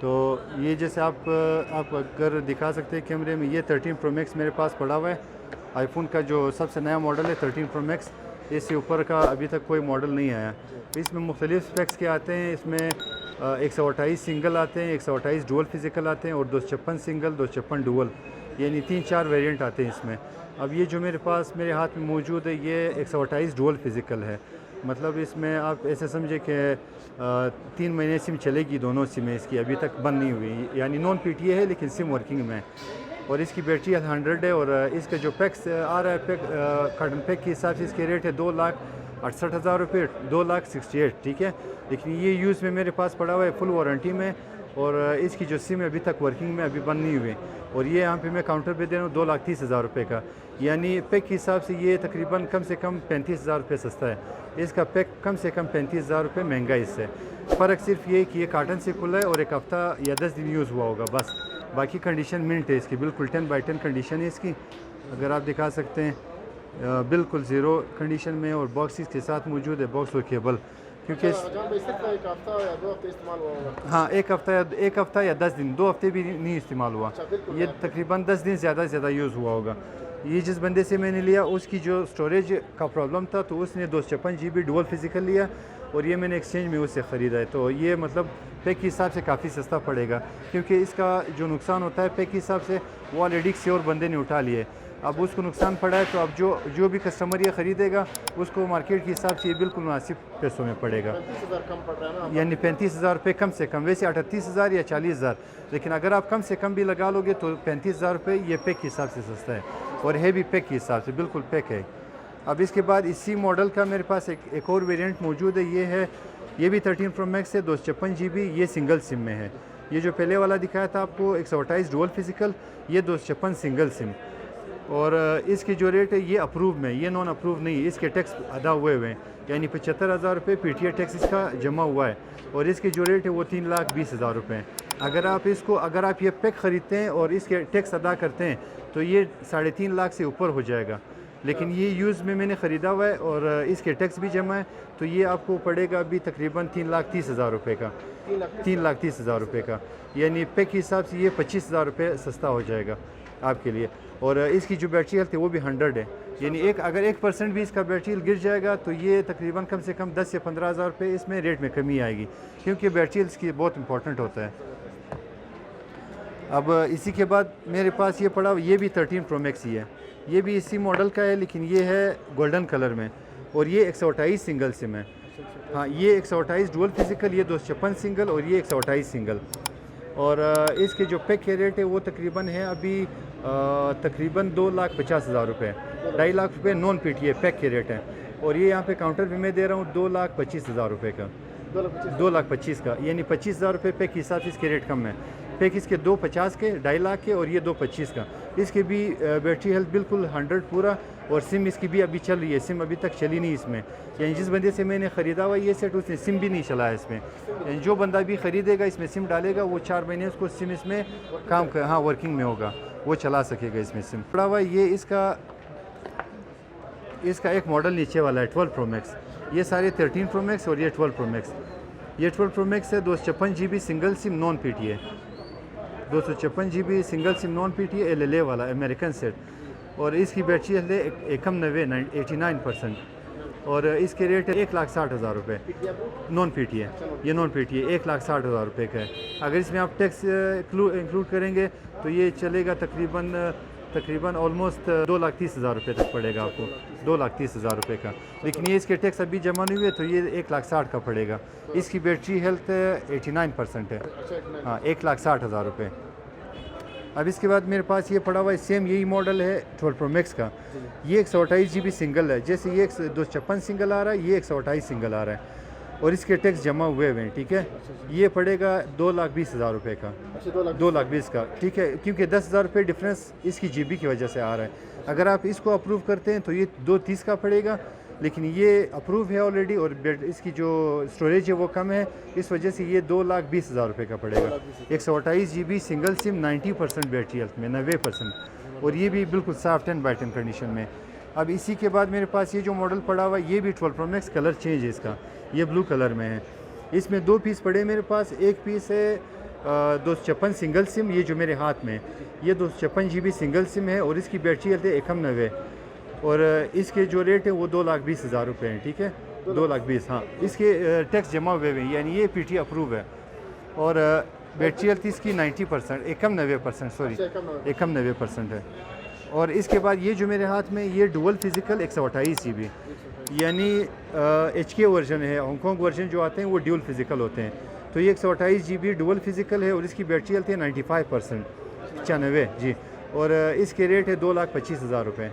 तो ये जैसे आप अगर दिखा सकते हैं कैमरे में, ये 13 प्रो मैक्स मेरे पास पड़ा हुआ है। आईफोन का जो सबसे नया मॉडल है 13 प्रो मैक्स, इससे ऊपर का अभी तक कोई मॉडल नहीं आया। इसमें मुख्तलिफ स्पेक्स के आते हैं। इसमें 128 सिंगल आते हैं, 128 डुअल फिजिकल आते हैं और 256 सिंगल, 256 डुअल, यानी 3-4 वेरिएंट आते हैं इसमें। अब ये जो मेरे पास मेरे हाथ में मौजूद है ये 128 डुअल फिजिकल है। मतलब इसमें आप ऐसे समझे कि 3 महीने सिम चलेगी, दोनों सिमें इसकी अभी तक बंद नहीं हुई, यानी नॉन पीटीए है लेकिन सिम वर्किंग में है। और इसकी बैटरी 100 है। और इसका जो पैक्स आ रहा है, कार्टन पैक के हिसाब से इसके रेट है 2,68,000 रुपये, 2,68,000, ठीक है। लेकिन ये यूज़ में मेरे पास पड़ा हुआ है, फुल वारंटी में। और इसकी जो सिम है अभी तक वर्किंग में, अभी बंद नहीं हुई। और ये यहाँ पे मैं काउंटर पे दे रहा हूँ 2,30,000 रुपये का, यानी पैक के हिसाब से ये तकरीबन कम से कम 35,000 रुपये सस्ता है। इसका पैक कम से कम 35,000 रुपये महंगा इससे। फ़र्क सिर्फ ये कि ये काटन से खुला है और एक हफ़्ता या 10 दिन यूज़ हुआ होगा बस। बाकी कंडीशन मिंट है इसकी, बिल्कुल 10/10 कंडीशन है इसकी। अगर आप दिखा सकते हैं बिल्कुल ज़ीरो कंडीशन में, और बॉक्स के साथ मौजूद है, बॉक्स और केबल। क्योंकि हाँ, एक हफ़्ता या 10 दिन, 2 हफ़्ते भी नहीं इस्तेमाल हुआ। ये तकरीबन 10 दिन ज़्यादा से ज़्यादा यूज़ हुआ होगा। ये जिस बंदे से मैंने लिया उसकी जो स्टोरेज का प्रॉब्लम था, तो उसने 256 GB डुअल फिजिकल लिया और ये मैंने एक्सचेंज में उससे ख़रीदा है। तो ये मतलब पैक के हिसाब से काफ़ी सस्ता पड़ेगा, क्योंकि इसका जो नुकसान होता है पैक के हिसाब से वो ऑलरेडी किसी और बंदे ने उठा लिए। अब उसको नुकसान पड़ा है, तो अब जो भी कस्टमर ये ख़रीदेगा उसको मार्केट के हिसाब से ये बिल्कुल मुनासिब पैसों में पड़ेगा। 35,000 कम पड़ रहा है ना, यानी 35,000 रुपये कम से कम, वैसे 38,000 या 40,000, लेकिन अगर आप कम से कम भी लगा लोगे तो 35,000 रुपये ये पैक के हिसाब से सस्ता है। और है भी पैक के हिसाब से, बिल्कुल पैक है। अब इसके बाद इसी मॉडल का मेरे पास एक और वेरिएंट मौजूद है। ये भी 13 प्रो मैक्स है, 256 GB, ये सिंगल सिम में है। ये जो पहले वाला दिखाया था आपको 128 डुअल फिजिकल, ये 256 सिंगल सिम। और इसकी जो रेट है ये अप्रूव में, ये नॉन अप्रूव नहीं है। इसके टैक्स अदा हुए हैं, यानी 75,000 रुपये पीटीए टैक्स इसका जमा हुआ है। और इसकी जो रेट है वो 3,20,000 रुपये है। अगर आप ये पैक ख़रीदते हैं और इसके टैक्स अदा करते हैं तो ये 3.5 लाख से ऊपर हो जाएगा। लेकिन ये यूज़ में मैंने ख़रीदा हुआ है और इसके टैक्स भी जमा है, तो ये आपको पड़ेगा अभी तकरीबन 3,30,000 रुपये का, 3,30,000 रुपये का, यानी पैक के हिसाब से ये 25,000 रुपये सस्ता हो जाएगा आपके लिए। और इसकी जो बैटरी हेल्थ है वो भी 100 है, यानी अगर 1% भी इसका बैटरी गिर जाएगा तो ये तकरीबन कम से कम 10 से 15,000 रुपये इसमें रेट में कमी आएगी, क्योंकि बैटरी इसकी बहुत इंपॉर्टेंट होता है। अब इसी के बाद मेरे पास ये पड़ा, ये भी 13 प्रो मैक्स ही है, ये भी इसी मॉडल का है, लेकिन ये है गोल्डन कलर में। और ये 128 सिंगल सिम है। हाँ, ये 128 डुअल फिजिकल, ये 256 सिंगल और ये 128 सिंगल। और इसके जो पैक के रेट है वो तकरीबन है अभी तकरीबन 2,50,000 रुपये, 2.5 लाख रुपये नॉन पीटीए पैक के रेट हैं। और ये यहाँ पे काउंटर भी मैं दे रहा हूँ 2,25,000 रुपये का, 2,25,000 का, यानी 25,000 रुपये पैक के हिसाब से इसके रेट कम है। पैक इसके 250 के, 2.5 लाख के, और ये 225 का। इसके भी बैटरी हेल्थ बिल्कुल 100 पूरा, और सिम इसकी भी अभी चल रही है, सिम अभी तक चली नहीं इसमें। यानी जिस बंदे से मैंने ख़रीदा हुआ ये सेट उसने सिम भी नहीं चलाया इसमें। यानी जो बंदा भी ख़रीदेगा इसमें सिम डालेगा वो 4 महीने उसको सिम इसमें हाँ वर्किंग में होगा, वो चला सकेगा इसमें सिम पड़ा हुआ। ये इसका एक मॉडल नीचे वाला है 12 प्रो मैक्स। ये सारे 13 प्रो मैक्स और ये 12 प्रो मैक्स। ये 12 प्रो मैक्स है, 256 GB single SIM non PTA, 256 GB single SIM non PTA LLA वाला अमेरिकन सेट। और इसकी बैटरी है एकम 89%। और इसके रेट है 1,60,000 रुपये नॉन पीटीए, ये नॉन पीटीए 1,60,000 रुपये का है। अगर इसमें आप टैक्स इंक्लूड करेंगे तो ये चलेगा तकरीबन ऑलमोस्ट 2,30,000 रुपये तक पड़ेगा आपको, 2,30,000 रुपये का। लेकिन ये इसके टैक्स अभी जमा नहीं हुए तो ये 1,60,000 का पड़ेगा। इसकी बैटरी हेल्थ 89% है। हाँ, 1,60,000 रुपये। अब इसके बाद मेरे पास ये पड़ा हुआ है, सेम यही मॉडल है 12 प्रो मैक्स का। ये 128 GB सिंगल है, जैसे ये 256 सिंगल आ रहा है, ये 128 सिंगल आ रहा है। और इसके टैक्स जमा हुए हैं, ठीक है। ये पड़ेगा 2,20,000 रुपये का, 2,20,000 का, ठीक है, क्योंकि 10,000 रुपये डिफरेंस इसकी GB की वजह से आ रहा है। अगर आप इसको अप्रूव करते हैं तो ये 2,30 का पड़ेगा, लेकिन ये अप्रूव है ऑलरेडी और इसकी जो स्टोरेज है वो कम है, इस वजह से ये 2,20,000 रुपये का पड़ेगा। 128 GB single SIM, 90% battery health में, 90%, और ये भी बिल्कुल साफ 10/10 कंडीशन में। अब इसी के बाद मेरे पास ये जो मॉडल पड़ा हुआ है ये भी 12 प्रो मैक्स, कलर चेंज है इसका, ये ब्लू कलर में है। इसमें 2 पीस पड़े मेरे पास। एक पीस है 256 सिंगल सिम, ये जो मेरे हाथ में ये 256 GB सिंगल सिम है और इसकी बैटरी हेल्थ है 91 और इसके जो रेट है वो 2,20,000 रुपये हैं, ठीक है 2,20,000। हाँ, इसके टैक्स जमा हुए हैं, यानी ये PT अप्रूव है और बैटरी हेल्थ इसकी 90%, 91%, सॉरी 91% है। और इसके बाद ये जो मेरे हाथ में ये डुअल फिजिकल 128 GB, यानी HK वर्जन है, हांगकॉन्ग वर्जन जो आते हैं वो ड्यूल फिजिकल होते हैं। तो ये 128 GB डुअल फिजिकल है और इसकी बैटरी हेल्थ है 95%, 95 जी। और इसके रेट है 2,25,000 रुपये।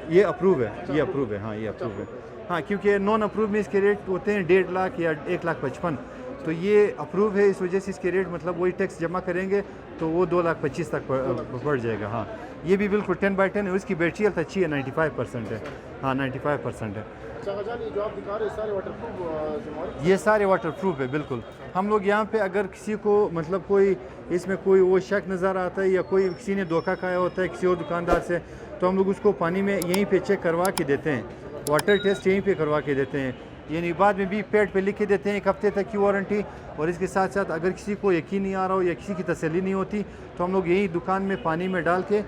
ये अप्रूव है, ये अप्रूव है, हाँ ये अप्रूव है। हाँ, क्योंकि नॉन अप्रूव में इसके रेट होते हैं 1.5 लाख या 1,55,000, तो ये अप्रूव है, इस वजह से इसके रेट मतलब वही टैक्स जमा करेंगे तो वो 2,25,000 तक बढ़ जाएगा। हाँ, ये भी बिल्कुल 10/10 है, उसकी बैटरी हेल्थ अच्छी है, 95% है। हाँ 95% है। जो आप दिखा रहे हैं सारे वाटरप्रूफ, ये सारे वाटरप्रूफ है बिल्कुल। हम लोग यहाँ पे अगर किसी को मतलब कोई इसमें कोई वो शक नज़र आता है या कोई किसी ने धोखा खाया होता है किसी और दुकानदार से, तो हम लोग उसको पानी में यहीं पे चेक करवा के देते हैं, वाटर टेस्ट यहीं पे करवा के देते हैं, यानी बाद में भी पैड पे लिख के देते हैं 1 हफ्ते तक की वारंटी। और इसके साथ साथ अगर किसी को यकीन नहीं आ रहा हो या किसी की तसल्ली नहीं होती तो हम लोग यही दुकान में पानी में डाल के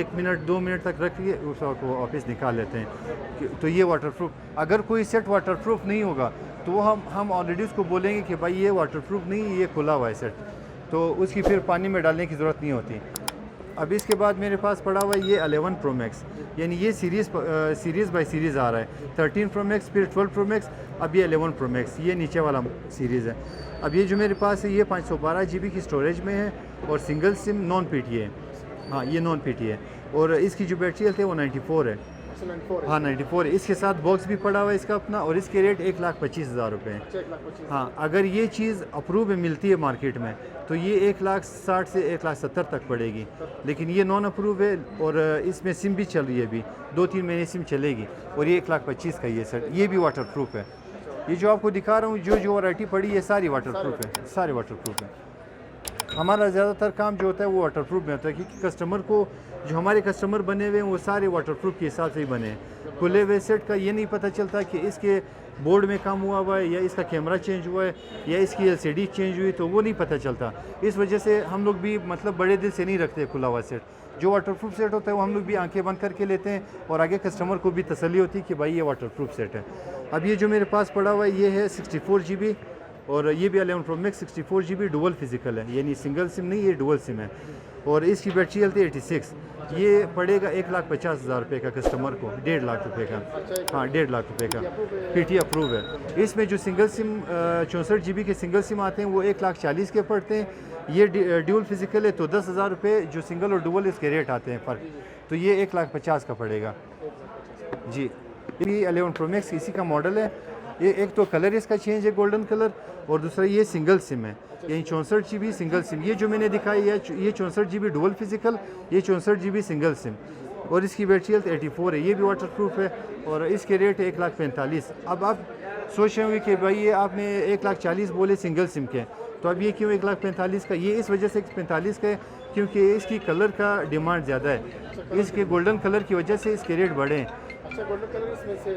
1 मिनट 2 मिनट तक रख के उसको वापस निकाल लेते हैं। तो ये वाटरप्रूफ, अगर कोई सेट वाटरप्रूफ नहीं होगा तो वो हम ऑलरेडी उसको बोलेंगे कि भाई ये वाटरप्रूफ नहीं, ये खुला हुआ है सेट, तो उसकी फिर पानी में डालने की ज़रूरत नहीं होती। अब इसके बाद मेरे पास पड़ा हुआ है ये 11 Pro Max, यानी ये सीरीज़ बाय सीरीज़ आ रहा है। 13 Pro Max, फिर 12 Pro Max, अब ये 11 Pro Max, ये नीचे वाला सीरीज़ है। अब ये जो मेरे पास है ये 512 GB की स्टोरेज में है और सिंगल सिम नॉन PT है। हाँ, ये नॉन PT है और इसकी जो बैटरी हेल्थ है वो 94 है। हाँ 94 है। इसके साथ बॉक्स भी पड़ा हुआ है इसका अपना और इसके रेट 1,25,000 रुपये हैं। हाँ, अगर ये चीज़ अप्रूव में मिलती है मार्केट में तो ये 1,60,000 से 1,70,000 तक पड़ेगी, लेकिन ये नॉन अप्रूव है और इसमें सिम भी चल रही है, अभी 2-3 महीने सिम चलेगी और ये 1,25,000 का ये सेट, ये भी वाटर प्रूफ है। ये जो आपको दिखा रहा हूँ जो वैरायटी पड़ी है सारी वाटर प्रूफ है, सारे वाटर प्रूफ है। हमारा ज़्यादातर काम जो होता है वो वाटरप्रूफ में होता है, क्योंकि कस्टमर को जो हमारे कस्टमर बने हुए हैं वो सारे वाटरप्रूफ के हिसाब से ही बने हैं। खुले हुए सेट का ये नहीं पता चलता कि इसके बोर्ड में काम हुआ है या इसका कैमरा चेंज हुआ है या इसकी LCD चेंज हुई, तो वो नहीं पता चलता। इस वजह से हम लोग भी मतलब बड़े दिल से नहीं रखते खुला हुआ सेट। जो वाटरप्रूफ सेट होता है वो हम लोग भी आंखें बंद करके लेते हैं और आगे कस्टमर को भी तसल्ली होती है कि भाई ये वाटरप्रूफ सेट है। अब ये जो मेरे पास पड़ा हुआ है ये है 64 GB और ये भी 11 Pro Max 64 GB dual physical है, यानी सिंगल सिम नहीं, ये डुअल सिम है और इसकी बैटरी हेल्थ 86। ये पड़ेगा 1,50,000 रुपये का कस्टमर को, 1.5 लाख रुपये का। हाँ 1.5 लाख रुपये का PT अप्रूव है। इसमें जो सिंगल सिम 64 GB के सिंगल सिम आते हैं वो 1,40,000 के पड़ते हैं। ये ड्यूल फिजिकल है तो 10,000 रुपये, जो सिंगल और डुअल इसके रेट आते हैं फ़र्क, तो ये 1,50,000 का पड़ेगा जी। ये 11 Pro Max इसी का मॉडल है। ये एक तो कलर इसका चेंज है गोल्डन कलर और दूसरा ये सिंगल सिम है, यही 64 GB सिंगल सिम। ये जो मैंने दिखाई है ये 64 GB डुअल फिजिकल, ये 64 GB सिंगल सिम और इसकी बैटरी हेल्थ 84 है। ये भी वाटर प्रूफ है और इसके रेट है 1,45,000। अब आप सोच रहे होंगे कि भाई ये आपने 1,40,000 बोले सिंगल सिम के, तो अब ये क्यों 1,45,000 का? ये इस वजह से 1,45,000 का है क्योंकि इसकी कलर का डिमांड ज़्यादा है, इसके गोल्डन कलर की वजह से इसके रेट बढ़े हैं। अच्छा, गोल्डन कलर इसमें से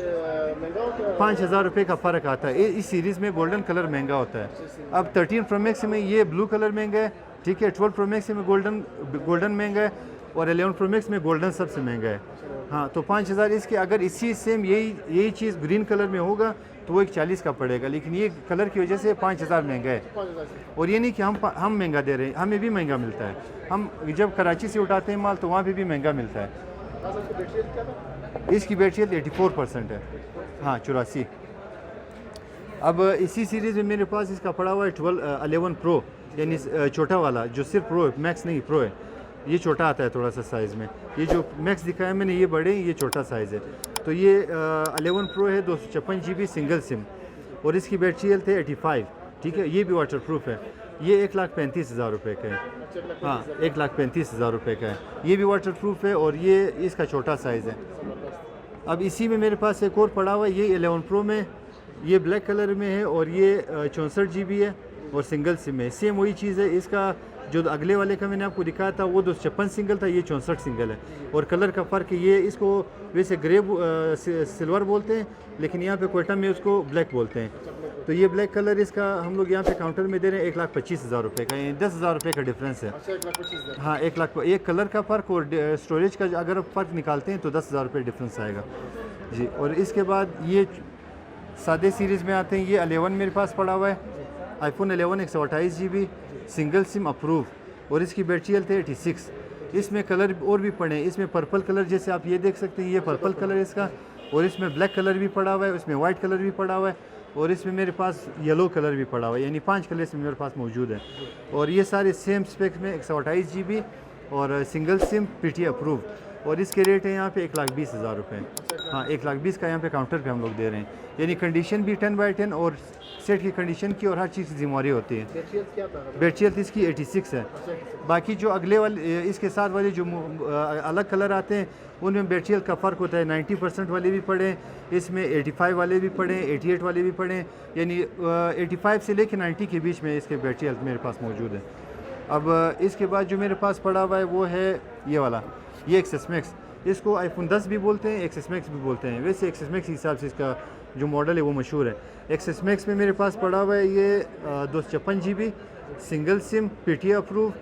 महंगा होता है? 5,000 रुपये का फ़र्क आता है। इस सीरीज़ में गोल्डन कलर महंगा होता है। अब 13 Pro Max में ये ब्लू कलर महंगा है, ठीक है। 12 Pro Max में गोल्डन महंगा है और 11 Pro Max में गोल्डन सबसे महंगा है। हाँ, तो 5,000 इसके। अगर इसी सेम यही चीज़ ग्रीन कलर में होगा तो वो 1,40,000 का पड़ेगा, लेकिन ये कलर की वजह से 5,000 महंगा है। और ये नहीं कि हम महंगा दे रहे हैं, हमें भी महंगा मिलता है। हम जब कराची से उठाते हैं माल तो वहाँ पे भी महंगा मिलता है। इसकी बैटरी 84% है। हाँ 84। अब इसी सीरीज़ में मेरे पास इसका पड़ा हुआ है 11 Pro, यानी छोटा वाला जो सिर्फ प्रो है, मैक्स नहीं प्रो है। ये छोटा आता है थोड़ा सा साइज़ में। ये जो मैक्स दिखाया मैंने ये बड़े, ये छोटा साइज़ है। तो ये 11 Pro है 256 GB सिंगल सिम और इसकी बैटरी हेल्थ है 85, ठीक है। ये भी वाटर प्रूफ है। ये 1,35,000 रुपये का है। हाँ 1,35,000 रुपये का है। ये भी वाटर प्रूफ है और ये इसका छोटा साइज़ है। अब इसी में मेरे पास एक और पड़ा हुआ है, ये 11 Pro में, ये ब्लैक कलर में है और ये 64 GB है और सिंगल सिम है। सेम वही चीज़ है। इसका जो अगले वाले का मैंने आपको दिखाया था वो 256 सिंगल था, ये 64 सिंगल है। और कलर का फ़र्क है, ये इसको वैसे ग्रे सिल्वर बोलते हैं, लेकिन यहाँ पे कोयटा में उसको ब्लैक बोलते हैं। तो ये ब्लैक कलर इसका हम लोग यहाँ पे काउंटर में दे रहे हैं 1,25,000 रुपये का, 10,000 रुपये का डिफरेंस है। अच्छा 1,25,000। हाँ 1 लाख, एक कलर का फ़र्क और स्टोरेज का अगर आप फ़र्क निकालते हैं तो 10,000 रुपये डिफरेंस आएगा जी। और इसके बाद ये सादे सीरीज़ में आते हैं, ये 11 मेरे पास पड़ा हुआ है, iPhone 11 128 GB single SIM approve, और इसकी बैटरी हेल्थ है 86। इसमें कलर और भी पड़े हैं, इसमें पर्पल कलर जैसे आप ये देख सकते हैं, ये पर्पल कलर इसका, और इसमें ब्लैक कलर भी पड़ा हुआ है, उसमें वाइट कलर भी पड़ा हुआ है, और इसमें मेरे पास येलो कलर भी पड़ा हुआ है, यानी 5 कलर इसमें मेरे पास मौजूद है। और ये सारे सेम स्पेक में 128 GB और सिंगल सिम PTA अप्रूव, और इसके रेट है यहाँ पे 1,20,000 रुपये। हाँ 1,20,000 का यहाँ पे काउंटर पे हम लोग दे रहे हैं, यानी कंडीशन भी 10/10 और सेट की कंडीशन की और हर चीज़ की जिम्मेवारी होती है। बैटरी क्या था? बैटरी हेल्थ इसकी 86 है। बाकी जो अगले वाले इसके साथ वाले जो अलग कलर आते हैं उनमें बैटरी हेल्थ का फ़र्क होता है। 90% वाले भी पड़े, इसमें 85 वाले भी पड़े, 88 वाले भी पड़े, यानी 85 से लेकर 90 के बीच में इसके बैटरी हेल्थ मेरे पास मौजूद है। अब इसके बाद जो मेरे पास पड़ा हुआ है वो है ये वाला, ये XS Max। इसको iPhone 10 भी बोलते हैं, XS Max भी बोलते हैं। वैसे XS Max के हिसाब से इसका जो मॉडल है वो मशहूर है। XS Max में मेरे पास पड़ा हुआ है ये 256 GB single SIM PTA approve,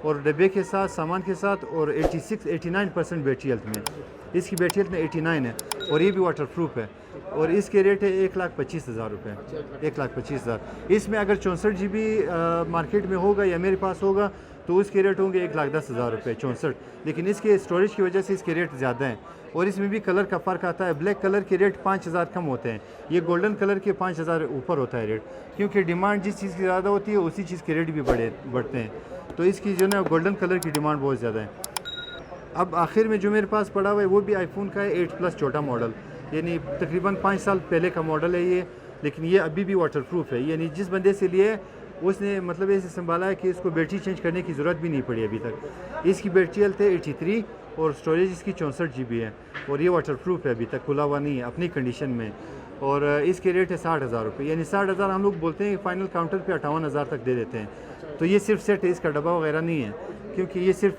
और डब्बे के साथ सामान के साथ, और 89% बैटरी हेल्थ में, इसकी बैटरी हेल्थ में 89 है, और ये भी वाटर प्रूफ है। और इसके रेट है 1,25,000 रुपये, 1,25,000। इसमें अगर 64 GB मार्केट में होगा या मेरे पास होगा तो उसके रेट होंगे 1,10,000 रुपये 64, लेकिन इसके स्टोरेज की वजह से इसके रेट ज़्यादा हैं। और इसमें भी कलर का फ़र्क आता है, ब्लैक कलर के रेट 5,000 कम होते हैं, ये गोल्डन कलर के 5,000 ऊपर होता है रेट, क्योंकि डिमांड जिस चीज़ की ज़्यादा होती है उसी चीज़ के रेट भी बढ़ते हैं। तो इसकी जो है गोल्डन कलर की डिमांड बहुत ज़्यादा है। अब आखिर में जो मेरे पास पड़ा हुआ है वो भी iPhone का है 8+ छोटा मॉडल, यानी तकरीबन 5 साल पहले का मॉडल है ये, लेकिन ये अभी भी वाटर प्रूफ है। यानी जिस बंदे से लिए उसने मतलब ऐसे संभाला है कि इसको बैटरी चेंज करने की ज़रूरत भी नहीं पड़ी अभी तक। इसकी बैटरी हेल्थ है 83 और स्टोरेज इसकी 64 GB है, और ये वाटर प्रूफ है, अभी तक खुला हुआ नहीं है, अपनी कंडीशन में। और इसके रेट है 60,000 रुपये, यानी 60,000 हम लोग बोलते हैं, फाइनल काउंटर पे 58,000 तक दे देते हैं। तो ये सिर्फ सेट है, इसका डब्बा वगैरह नहीं है, क्योंकि ये सिर्फ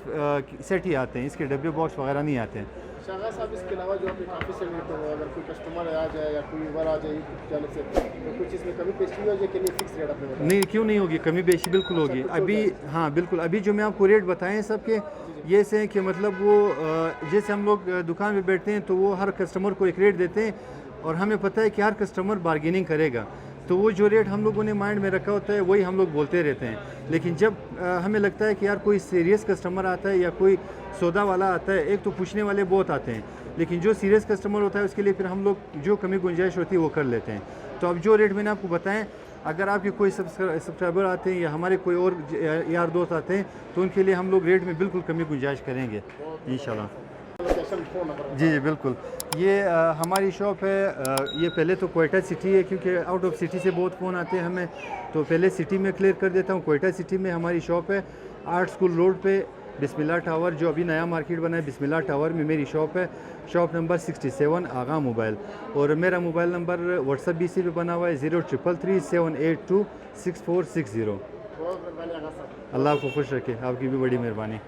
सेट ही आते हैं, इसके डब्बे बॉक्स वगैरह नहीं आते हैं। शागा साहब इसके अलावा जो आपने काफ़ी से रेट है, अगर कोई कस्टमर आ जाए या कोई व्यूवर आ जाए यूट्यूब चैनल से, तो कुछ इसमें कमी पेशी हो जाए कि नहीं, फिक्स रेट आपने बताया? नहीं, क्यों नहीं होगी, कमी बेशी बिल्कुल होगी अभी। हाँ बिल्कुल, अभी जो मैं आपको रेट बताएं सबके ये से कि मतलब वो जैसे हम लोग दुकान पे बैठते हैं तो वो हर कस्टमर को एक रेट देते हैं, और हमें पता है कि हर कस्टमर बार्गेनिंग करेगा, तो वो जो रेट हम लोगों ने माइंड में रखा होता है वही हम लोग बोलते रहते हैं। लेकिन जब हमें लगता है कि यार कोई सीरियस कस्टमर आता है या कोई सौदा वाला आता है, एक तो पूछने वाले बहुत आते हैं, लेकिन जो सीरियस कस्टमर होता है उसके लिए फिर हम लोग जो कमी गुंजाइश होती है वो कर लेते हैं। तो अब जो रेट मैंने आपको बताएं, अगर आपके कोई सब्सक्राइबर आते हैं या हमारे कोई और यार दोस्त आते हैं तो उनके लिए हम लोग रेट में बिल्कुल कमी गुंजाइश करेंगे इंशाल्लाह। जी जी बिल्कुल। ये हमारी शॉप है, ये पहले तो कोयटा सिटी है, क्योंकि आउट ऑफ सिटी से बहुत फ़ोन आते हैं हमें, तो पहले सिटी में क्लियर कर देता हूँ। कोयटा सिटी में हमारी शॉप है, आर्ट स्कूल रोड पे बिस्मिल्लाह टावर, जो अभी नया मार्केट बना है बिस्मिल्लाह टावर में मेरी शॉप है, शॉप नंबर 67 आगा मोबाइल। और मेरा मोबाइल नंबर व्हाट्सअप भी इसी पे बना हुआ है 0337826460। बहुत मेहरबानी आगा साहब। अल्लाह आपको खुश रखे, आपकी भी बड़ी मेहरबानी।